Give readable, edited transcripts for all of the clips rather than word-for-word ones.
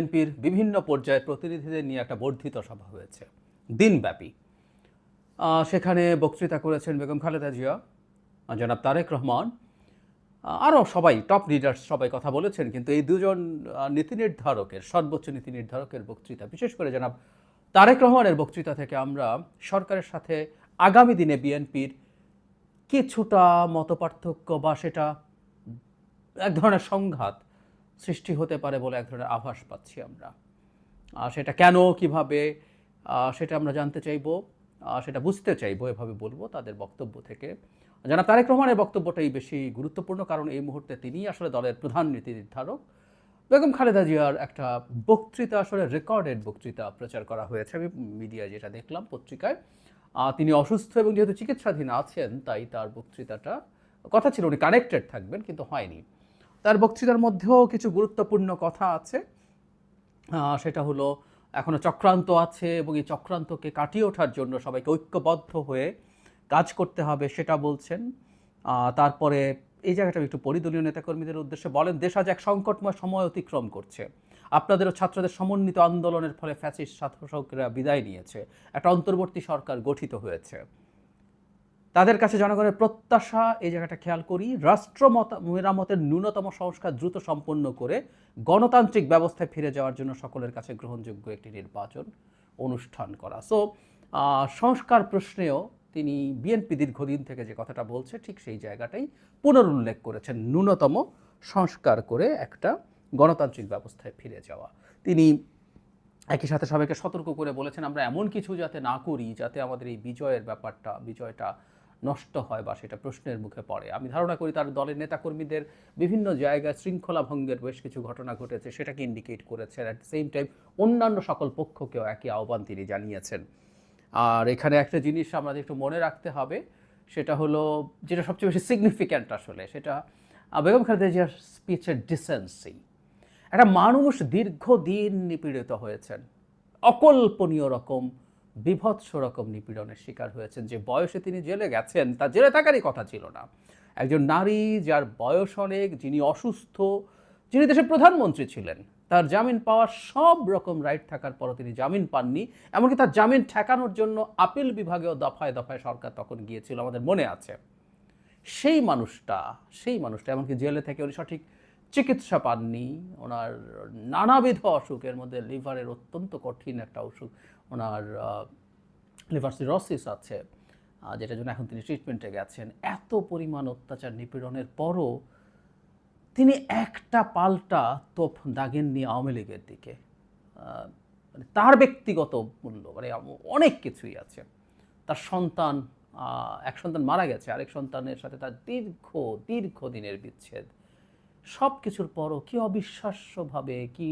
বিএনপির বিভিন্ন পর্যায়ে প্রতিনিধিদের নিয়ে একটা বর্ধিত সভা হয়েছে দিনব্যাপী। সেখানে বক্তৃতা করেছেন বেগম খালেদা জিয়া, জনাব তারেক রহমান, আরও সবাই টপ লিডার্স সবাই কথা বলেছেন। কিন্তু এই দুজন নীতি নির্ধারকের, সর্বোচ্চ নীতি নির্ধারকের বক্তৃতা, বিশেষ করে জনাব তারেক রহমানের বক্তৃতা থেকে আমরা সরকারের সাথে আগামী দিনে বিএনপির কিছুটা মতপার্থক্য বা সেটা এক ধরনের সংঘাত সৃষ্টি হতে পারে বলে এক ধরনের আভাস পাচ্ছি আমরা। সেটা কেন, কিভাবে, সেটা আমরা জানতে চাইব, সেটা বুঝতে চাইব, এভাবে বলবো তাদের বক্তব্য থেকে। জনাব তারেক রহমানের বক্তব্যটাই বেশি গুরুত্বপূর্ণ, কারণ এই মুহূর্তে তিনিই আসলে দলের প্রধান নীতি নির্ধারক। বেগম খালেদা জিয়ার একটা বক্তৃতা, আসলে রেকর্ডেড বক্তৃতা প্রচার করা হয়েছে, আমি মিডিয়ায় যেটা দেখলাম, পত্রিকায়। তিনি অসুস্থ এবং যেহেতু চিকিৎসাধীন আছেন, তাই তার বক্তৃতাটা, কথা ছিল উনি কানেক্টেড থাকবেন, কিন্তু হয়নি। তার বক্তৃতার মধ্যেও কিছু গুরুত্বপূর্ণ কথা আছে। সেটা হলো এখনও চক্রান্ত আছে এবং এই চক্রান্তকে কাটিয়ে ওঠার জন্য সবাইকে ঐক্যবদ্ধ হয়ে কাজ করতে হবে, সেটা বলছেন। তারপরে এই জায়গাটা একটু পরিদলীয় নেতাকর্মীদের উদ্দেশ্যে বলেন, দেশ আজ এক সংকটময় সময় অতিক্রম করছে। আপনাদেরও ছাত্রদের সমন্বিত আন্দোলনের ফলে ফ্যাসিস্ট শাসকরা বিদায় নিয়েছে, একটা অন্তর্বর্তী সরকার গঠিত হয়েছে। তাদের কাছে জনগণের প্রত্যাশা, এই জায়গাটা খেয়াল করি, রাষ্ট্র মেরামতের ন্যূনতম সংস্কার দ্রুত সম্পন্ন করে গণতান্ত্রিক ব্যবস্থায় ফিরে যাওয়ার জন্য সকলের কাছে গ্রহণযোগ্য একটি নির্বাচন অনুষ্ঠান করা। সো সংস্কার প্রশ্নেও তিনি বিএনপি দীর্ঘদিন থেকে যে কথাটা বলছে, ঠিক সেই জায়গাটাই পুনরুল্লেখ করেছেন, ন্যূনতম সংস্কার করে একটা গণতান্ত্রিক ব্যবস্থায় ফিরে যাওয়া। তিনি একই সাথে সবাইকে সতর্ক করে বলেছেন, আমরা এমন কিছু যাতে না করি যাতে আমাদের এই বিজয়টা নষ্ট হয় বা সেটা প্রশ্নের মুখে পড়ে। আমি ধারণা করি তার দলের নেতাকর্মীদের বিভিন্ন জায়গায় শৃঙ্খলা ভঙ্গের বেশ কিছু ঘটনা ঘটেছে, সেটাকে ইন্ডিকেট করেছেন। অ্যাট দ্য সেম টাইম অন্যান্য সকল পক্ষকেও একই আহ্বান তিনি জানিয়েছেন। আর এখানে একটা জিনিস আমাদের একটু মনে রাখতে হবে, সেটা হলো, যেটা সবচেয়ে বেশি সিগনিফিক্যান্ট আসলে, সেটা বেগম খালেদা জিয়ার স্পিচের ডিসেন্সি। একটা মানুষ দীর্ঘদিন নিপীড়িত হয়েছেন, অকল্পনীয় রকম, বিভৎস রকম নিপীড়নের শিকার হয়েছেন। যে বয়সে তিনি জেলে গেছেন, তা জেলে থাকারই কথা ছিল না। একজন নারী, যার বয়স অনেক, যিনি অসুস্থ, যিনি দেশের প্রধানমন্ত্রী ছিলেন, তার জামিন পাওয়ার সব রকম রাইট থাকার পরও তিনি জামিন পাননি। এমনকি তার জামিন ঠেকানোর জন্য আপিল বিভাগেও দফায় দফায় সরকার তখন গিয়েছিল, আমাদের মনে আছে। সেই মানুষটা এমনকি জেলে থেকে উনি সঠিক চিকিৎসা পাননি। ওনার নানাবিধ অসুখের মধ্যে লিভারের অত্যন্ত কঠিন একটা অসুখ, ওনার লিভার সিরোসিস আছে, যেটার জন্য এখন তিনি ট্রিটমেন্টে গেছেন। এত পরিমাণ অত্যাচার নিপীড়নের পরও তিনি একটা পাল্টা তোপ দাগেননি আওয়ামী লীগের দিকে। মানে তার ব্যক্তিগত মূল্য, মানে অনেক কিছুই আছে। তার সন্তান, এক সন্তান মারা গেছে, আরেক সন্তানের সাথে তার দীর্ঘদিনের বিচ্ছেদ, সব কিছুর পরও কি অবিশ্বাস্যভাবে, কি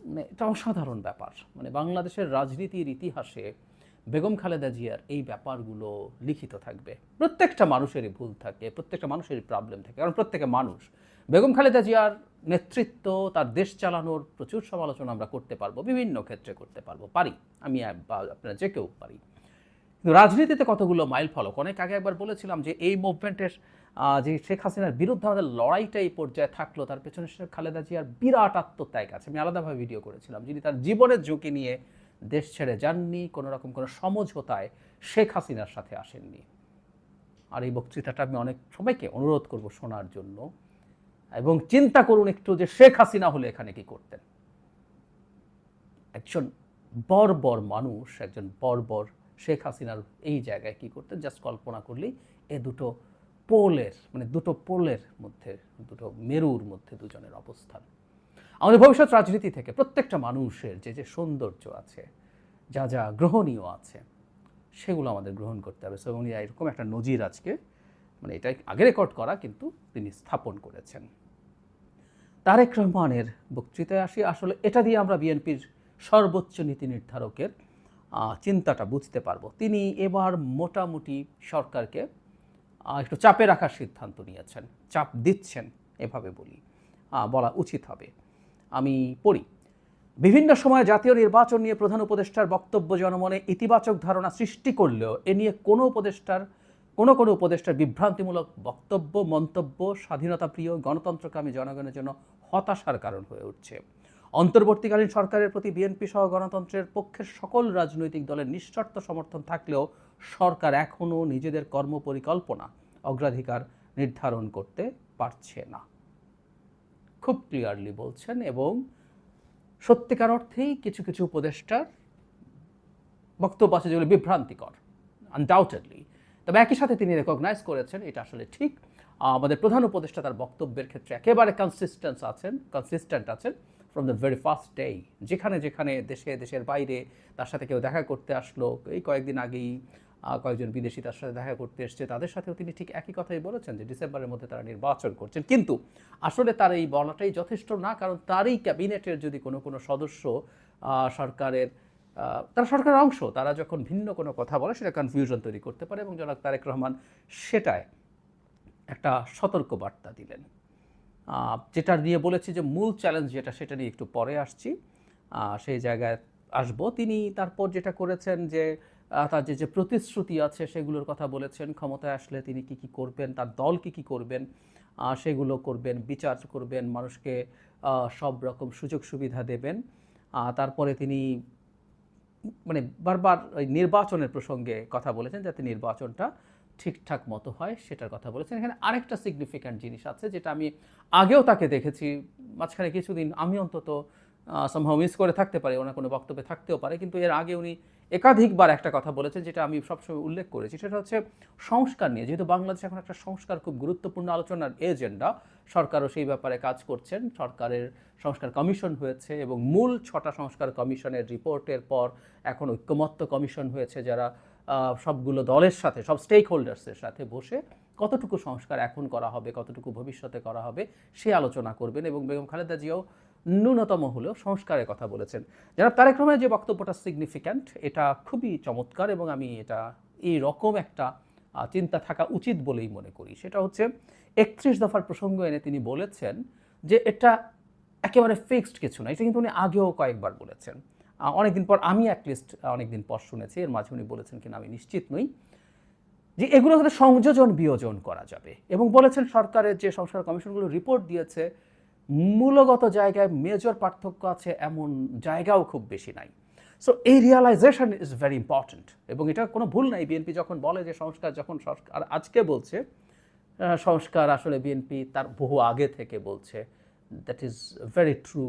মানে এটা অসাধারণ ব্যাপার। মানে বাংলাদেশের রাজনীতির ইতিহাসে বেগম খালেদা জিয়ার এই ব্যাপারগুলো লিখিত থাকবে। প্রত্যেকটা মানুষেরই ভুল থাকে, প্রত্যেকটা মানুষেরই প্রবলেম থাকে, কারণ প্রত্যেকে মানুষ। বেগম খালেদা জিয়ার নেতৃত্ব, তার দেশ চালানোর প্রচুর সমালোচনা আমরা করতে পারবো, বিভিন্ন ক্ষেত্রে করতে পারি, আমি বা আপনারা যে কেউ পারি। কিন্তু রাজনীতিতে কতগুলো মাইল ফলক। অনেক আগে একবার বলেছিলাম যে এই মুভমেন্টের, যে শেখ হাসিনার বিরুদ্ধে আমাদের লড়াইটা এই পর্যায়ে থাকলো, তার পেছনে খালেদা জিয়ার বিরাট আত্মত্যাগ আছে। আমি আলাদাভাবে ভিডিও করেছিলাম, যিনি তার জীবনের ঝুঁকি নিয়ে দেশ ছেড়ে যাননি, কোনো রকম কোনো সমঝোতায় শেখ হাসিনার সাথে আসেননি। আর এই বক্তৃতাটা আমি অনেক সবাইকে অনুরোধ করব শোনার জন্য, এবং চিন্তা করুন একটু যে শেখ হাসিনা হলে এখানে কি করতেন। একজন বর্বর মানুষ, একজন বর্বর শেখ হাসিনার এই জায়গায় কি করতেন, জাস্ট কল্পনা করলেই এ দুটো পোলের মধ্যে, দুটো মেরুর মধ্যে দুজনের অবস্থান। আমাদের ভবিষ্যৎ রাজনীতি থেকে প্রত্যেকটা মানুষের যে সৌন্দর্য আছে, যা গ্রহণীয় আছে, সেগুলো আমাদের গ্রহণ করতে হবে। এবং এরকম একটা নজির আজকে, মানে এটা আগে রেকর্ড করা, কিন্তু তিনি স্থাপন করেছেন। তারেক রহমানের বক্তৃতায় আসি। আসলে এটা দিয়ে আমরা বিএনপির সর্বোচ্চ নীতি নির্ধারকের চিন্তাটা বুঝতে পারবো। তিনি এবার মোটামুটি সরকারকে একটু চাপে রাখার সিদ্ধান্ত নিয়েছেন, চাপ দিচ্ছেন, এভাবে বলা উচিত হবে। আমি পড়ি, বিভিন্ন সময় জাতীয় নির্বাচন নিয়ে প্রধান উপদেষ্টার বক্তব্য জনমনে ইতিবাচক ধারণা সৃষ্টি করলেও এ নিয়ে কোনো উপদেষ্টার বিভ্রান্তিমূলক বক্তব্য, মন্তব্য স্বাধীনতাপ্রিয় গণতন্ত্রকামী জনগণের জন্য হতাশার কারণ হয়ে উঠছে। অন্তর্বর্তীকালীন সরকারের প্রতি বিএনপি সহ গণতন্ত্রের পক্ষের সকল রাজনৈতিক দলের নিঃশর্ত সমর্থন থাকলেও সরকার এখনও নিজেদের কর্মপরিকল্পনা অগ্রাধিকার নির্ধারণ করতে পারছে না, খুব ক্লিয়ারলি বলছেন। এবং সত্যিকার অর্থেই কিছু কিছু উপদেষ্টার বক্তব্য আছে যেগুলো বিভ্রান্তিকর, আনডাউটেডলি। তবে একই সাথে তিনি রেকগনাইজ করেছেন এটা আসলে ঠিক। আমাদের প্রধান উপদেষ্টা তার বক্তব্যের ক্ষেত্রে একেবারে কনসিস্টেন্ট আছেন from the very first day. যেখানে যেখানে দেশের বাইরে তার সাথে কেউ দেখা করতে আসলো, এই কয়েকদিন আগেই কয়েকজন বিদেশি তার সাথে দেখা করতে এসছে, তাদের সাথেও তিনি ঠিক একই কথাই বলেছেন যে ডিসেম্বরের মধ্যে তারা নির্বাচন করছেন। কিন্তু আসলে তার এই বলাটাই যথেষ্ট না, কারণ তারই ক্যাবিনেটের যদি কোনো সদস্য সরকারের তারা সরকারের অংশ, তারা যখন ভিন্ন কোনো কথা বলে সেটা কনফিউশন তৈরি করতে পারে। এবং জনাব তারেক রহমান সেটায় একটা সতর্ক বার্তা দিলেন, যেটা নিয়ে বলেছি যে মূল চ্যালেঞ্জ যেটা, সেটা নিয়ে একটু পরে আসছি, সেই জায়গায় আসব। তিনি তারপর যেটা করেছেন যে তার যে প্রতিশ্রুতি আছে সেগুলোর কথা বলেছেন, ক্ষমতায় আসলে তিনি কি করবেন, তার দল কি করবেন, সেগুলো করবেন, বিচার করবেন, মানুষকে সব রকম সুযোগ সুবিধা দেবেন। তারপরে তিনি মানে বারবার ওই নির্বাচনের প্রসঙ্গে কথা বলেছেন, যাতে নির্বাচনটা ঠিকঠাক মতো হয় সেটার কথা বলেছেন। এখানে আরেকটা সিগনিফিক্যান্ট জিনিস আছে যেটা আমি আগেও তাকে দেখেছি, মাঝখানে কিছুদিন আমি অন্তত সামহাও মিস করে থাকতে পারি, ওনার কোনো বক্তব্যে থাকতেও পারে, কিন্তু এর আগে উনি একাধিকবার একটা কথা বলেছেন যেটা আমি সবসময় উল্লেখ করেছি, সেটা হচ্ছে সংস্কার নিয়ে। যেহেতু বাংলাদেশ এখন একটা সংস্কার খুব গুরুত্বপূর্ণ আলোচনার এজেন্ডা, সরকারও সেই ব্যাপারে কাজ করছেন, সরকারের সংস্কার কমিশন হয়েছে এবং মূল 6টা সংস্কার কমিশনের রিপোর্টের পর এখন ঐক্যমত্য কমিশন হয়েছে, যারা সবগুলো দলের সাথে, সব স্টেক হোল্ডার্সের সাথে বসে কতটুকু সংস্কার এখন করা হবে, কতটুকু ভবিষ্যতে করা হবে সে আলোচনা করবেন। এবং বেগম খালেদা জিয়াও ন্যূনতম হলেও সংস্কারের কথা বলেছেন। যারা তারেক রহমানের যে বক্তব্যটা সিগনিফিক্যান্ট, এটা খুবই চমৎকার এবং আমি এটা এই রকম একটা চিন্তা থাকা উচিত বলেই মনে করি। সেটা হচ্ছে 31 দফার প্রসঙ্গ এনে তিনি বলেছেন যে এটা একেবারে ফিক্সড কিছু না, এটা কিন্তু উনি আগেও কয়েকবার বলেছেন, অনেকদিন পর, আমি অ্যাটলিস্ট অনেকদিন পর শুনেছি, এর মাঝে উনি বলেছেন কিনা আমি নিশ্চিত নই, যে এগুলো হয়তো সংযোজন বিয়োজন করা যাবে। এবং বলেছেন সরকারের যে সংস্কার কমিশনগুলো রিপোর্ট দিয়েছে মূলগত জায়গায় মেজর পার্থক্য আছে এমন জায়গাও খুব বেশি নাই। সো এই রিয়ালাইজেশন ইজ ভেরি ইম্পর্ট্যান্ট এবং এটা কোনো ভুল নাই। বিএনপি যখন বলে যে সংস্কার, যখন সংস্কার আজকে বলছে সংস্কার, আসলে বিএনপি তার বহু আগে থেকে বলছে, দ্যাট ইজ ভেরি ট্রু।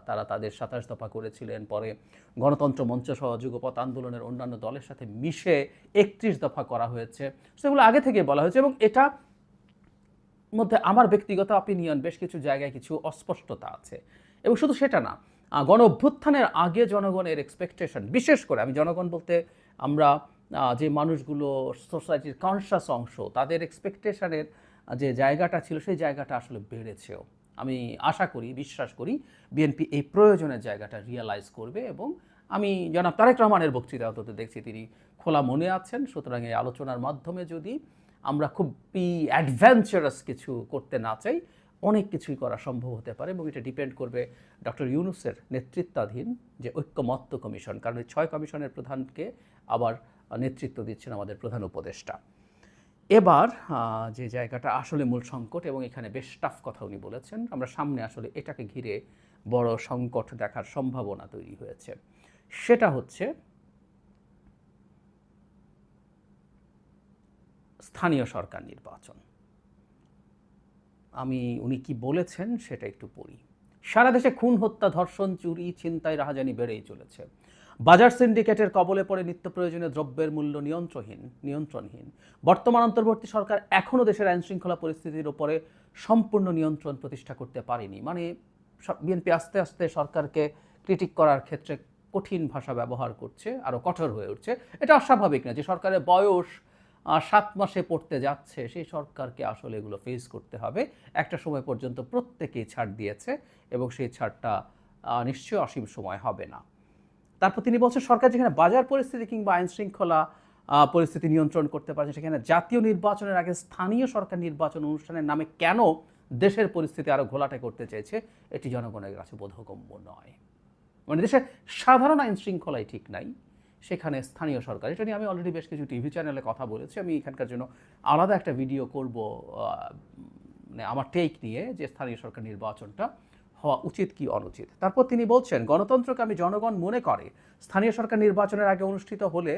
তারা তাদের 27 দফা করেছিলেন, পরে গণতন্ত্র মঞ্চ সহ যুগপৎ আন্দোলনের অন্যান্য দলের সাথে মিশে 31 দফা করা হয়েছে, সেগুলো আগে থেকে বলা হয়েছে। এবং এটা মধ্যে আমার ব্যক্তিগত অপিনিয়ন, বেশ কিছু জায়গায় কিছু অস্পষ্টতা আছে। এবং শুধু সেটা না, গণ অভ্যুত্থানের আগে জনগণের এক্সপেকটেশন, বিশেষ করে আমি জনগণ বলতে আমরা যে মানুষগুলো সোসাইটির কনসাস অংশ, তাদের এক্সপেকটেশনের যে জায়গাটা ছিল সেই জায়গাটা আসলে বেড়েছেও। আমি আশা করি, বিশ্বাস করি বিএনপি এই প্রয়োজনের জায়গাটা রিয়েলাইজ করবে। এবং আমি জনাব তারেক রহমানের বক্তৃতা অন্তত দেখছি তিনি খোলা মনে আছেন। সুতরাং এই আলোচনার মাধ্যমে যদি আমরা খুব অ্যাডভেঞ্চারাস কিছু করতে না চাই, অনেক কিছুই করা সম্ভব হতে পারে। এবং এটা ডিপেন্ড করবে ডক্টর ইউনূসের নেতৃত্বাধীন যে ঐক্যমত্য কমিশন, কারণ এই 6 কমিশনের প্রধানকে আবার নেতৃত্ব দিচ্ছেন আমাদের প্রধান উপদেষ্টা। এবার যে জায়গাটা আসলে মূল সংকট, এবং এখানে বেশ টাফ কথা উনি বলেছেন, আমরা সামনে আসলে এটাকে ঘিরে বড় সংকট দেখার সম্ভাবনা তৈরি হয়েছে, সেটা হচ্ছে স্থানীয় সরকার নির্বাচন। উনি কি বলেছেন সেটা একটু পড়ি। সারা দেশে খুন, হত্যা, ধর্ষণ, চুরি, ছিনতাই, রাহাজানি বেড়েই চলেছে। বাজার সিন্ডিকেটের কবলে পড়ে নিত্য প্রয়োজনীয় দ্রব্যের মূল্য নিয়ন্ত্রণহীন। বর্তমান অন্তর্বর্তী সরকার এখনও দেশের আইন শৃঙ্খলা পরিস্থিতির উপরে সম্পূর্ণ নিয়ন্ত্রণ প্রতিষ্ঠা করতে পারেনি। মানে বিএনপি আস্তে আস্তে সরকারকে ক্রিটিক করার ক্ষেত্রে কঠিন ভাষা ব্যবহার করছে, আরও কঠোর হয়ে উঠছে। এটা অস্বাভাবিক না যে সরকারের বয়স 7 মাসে পড়তে যাচ্ছে, সেই সরকারকে আসলে এগুলো ফেস করতে হবে। একটা সময় পর্যন্ত প্রত্যেকেই ছাড় দিয়েছে এবং সেই ছাড়টা নিশ্চয়ই অসীম সময় হবে না। তারপর তিনি বলছেন সরকার যেখানে বাজার পরিস্থিতি কিংবা আইন শৃঙ্খলা পরিস্থিতি নিয়ন্ত্রণ করতে পারছে, সেখানে জাতীয় নির্বাচনের আগে স্থানীয় সরকার নির্বাচন অনুষ্ঠানের নামে কেন দেশের পরিস্থিতি আরও ঘোলাটে করতে চেয়েছে, এটি জনগণের কাছে বোধগম্য নয়। মানে দেশের সাধারণ আইন শৃঙ্খলাই ঠিক নাই, সেখানে স্থানীয় সরকার। এটা নিয়ে আমি অলরেডি বেশ কিছু টিভি চ্যানেলে কথা বলেছি। আমি এখানকার জন্য আলাদা একটা ভিডিও করব, মানে আমার টেক নিয়ে, যে স্থানীয় সরকার নির্বাচনটা হওয়া উচিত কি অনুচিত। তারপর তিনি বলছেন, গণতন্ত্রকে আমি জনগণ মনে করে স্থানীয় সরকার নির্বাচনের আগে অনুষ্ঠিত হলে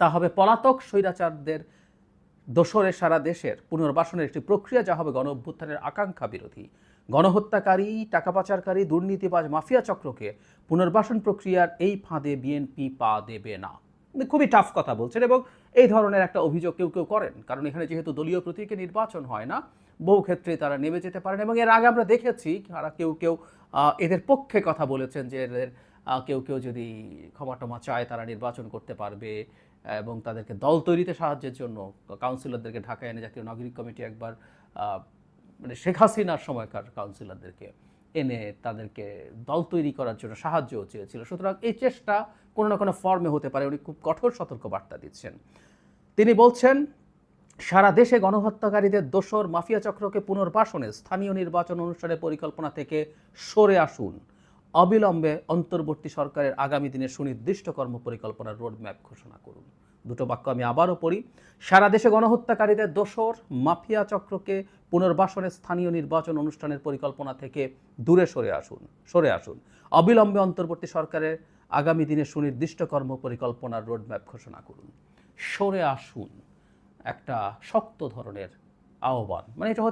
তা হবে পলাতক স্বৈরাচারদের দোসরে সারা দেশের পুনর্বাসনের একটি প্রক্রিয়া, যা হবে গণ অভ্যুত্থানের আকাঙ্ক্ষা বিরোধী। গণহত্যাকারী, টাকা পাচারকারী, দুর্নীতিবাজ মাফিয়া চক্রকে পুনর্বাসন প্রক্রিয়ার এই ফাঁদে বিএনপি পা দেবে না। খুবই টাফ কথা বলছেন এবং এই ধরনের একটা অভিযোগ কেউ কেউ করেন, কারণ এখানে যেহেতু দলীয় প্রতীকে নির্বাচন হয় না, বহু ক্ষেত্রে তারা নেমে যেতে পারেন। এবং এর আগে আমরা দেখেছি তারা কেউ কেউ এদের পক্ষে কথা বলেছেন যে এদের কেউ কেউ যদি ক্ষমা টমা চায় তারা নির্বাচন করতে পারবে, এবং তাদেরকে দল তৈরিতে সাহায্যের জন্য কাউন্সিলরদেরকে ঢাকায় এনে জাতীয় নাগরিক কমিটি একবার মানে শেখ হাসিনার সময়কার কাউন্সিলরদেরকে এনে তাদেরকে দল তৈরি করার জন্য সাহায্যও চেয়েছিল। সুতরাং এই চেষ্টা কোনো না কোনো ফর্মে হতে পারে। উনি খুব কঠোর সতর্কবার্তা দিচ্ছেন। তিনি বলছেন, সারা দেশে গণহত্যাকারীদের দোসর মাফিয়া চক্রকে পুনর্বাসনে স্থানীয় নির্বাচন অনুষ্ঠানের পরিকল্পনা থেকে সরে আসুন। অবিলম্বে অন্তর্বর্তী সরকারের আগামী দিনের সুনির্দিষ্ট কর্মপরিকল্পনার রোডম্যাপ ঘোষণা করুন। দুটো বাক্য আমি আবারও পড়ি। সারা দেশে গণহত্যাকারীদের দোসর মাফিয়া চক্রকে পুনর্বাসনে স্থানীয় নির্বাচন অনুষ্ঠানের পরিকল্পনা থেকে দূরে সরে আসুন। অবিলম্বে অন্তর্বর্তী সরকারের আগামী দিনের সুনির্দিষ্ট কর্মপরিকল্পনার রোডম্যাপ ঘোষণা করুন। সরে আসুন একটা শক্ত ধরনের আহ্বান, মানে এটা